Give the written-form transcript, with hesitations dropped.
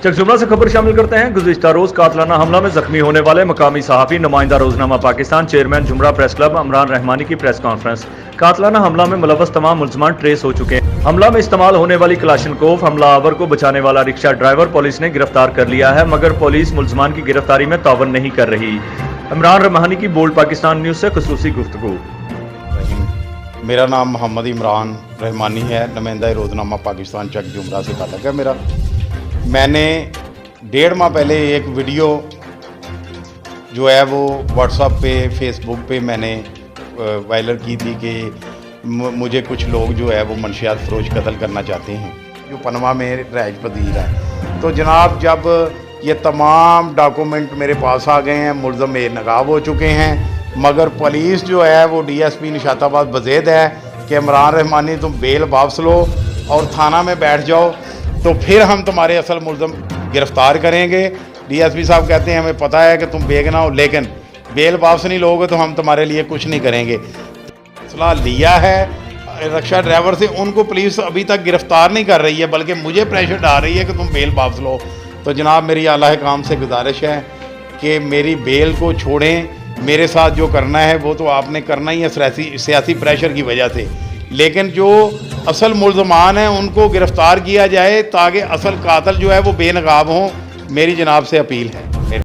चकजुमरा से खबर शामिल करते हैं। गुज़िश्ता रोज कातलाना हमला में जख्मी होने वाले मकामी सहाफ़ी नुमाइंदा रोजनामा पाकिस्तान चेयरमैन जुमरा प्रेस क्लब इमरान रहमानी की प्रेस कॉन्फ्रेंस। कातलाना हमला में मुलव्वस तमाम मुल्ज़मान ट्रेस हो चुके हैं। हमला में इस्तेमाल होने वाली कलाशनकोव हमलावर को बचाने वाला रिक्शा ड्राइवर पुलिस ने गिरफ्तार कर लिया है, मगर पुलिस मुल्ज़मान की गिरफ्तारी में तावन नहीं कर रही। इमरान रहमानी की बोल्ड पाकिस्तान न्यूज़ से खुसूसी गुफ्तगू। मेरा नाम मोहम्मद इमरान रहमानी है, नुमाइंदा रोज़नामा पाकिस्तान चक जुमरा से ताल्लुक़ है मेरा। मैंने 1.5 माह पहले एक वीडियो जो है वो व्हाट्सएप पे फेसबुक पे मैंने वायरल की थी कि मुझे कुछ लोग जो है वो मंशियात फरोश कत्ल करना चाहते हैं जो पनमा में रहाइश पजीर है। तो जनाब जब ये तमाम डॉक्यूमेंट मेरे पास आ गए हैं, मुल्ज़म नकाब हो चुके हैं, मगर पुलिस जो है वो DSP निशाताबाद बज़ेद है कि इमरान रहमानी तुम बेल वापस लो और थाना में बैठ जाओ, तो फिर हम तुम्हारे असल मुल्ज़म गिरफ़्तार करेंगे। DSP साहब कहते हैं हमें पता है कि तुम बेगना हो, लेकिन बेल वापस नहीं लोगे तो हम तुम्हारे लिए कुछ नहीं करेंगे। फैसला लिया है रिक्शा ड्राइवर से, उनको पुलिस अभी तक गिरफ़्तार नहीं कर रही है, बल्कि मुझे प्रेशर डाल रही है कि तुम बेल वापस लो। तो जनाब मेरी आला काम से गुजारिश है कि मेरी बेल को छोड़ें। मेरे साथ जो करना है वो तो आपने करना ही है सियासी प्रेशर की वजह से, लेकिन जो असल मुल्ज़मान हैं उनको गिरफ़्तार किया जाए ताकि असल कातिल जो है वो बेनकाब हों। मेरी जनाब से अपील है।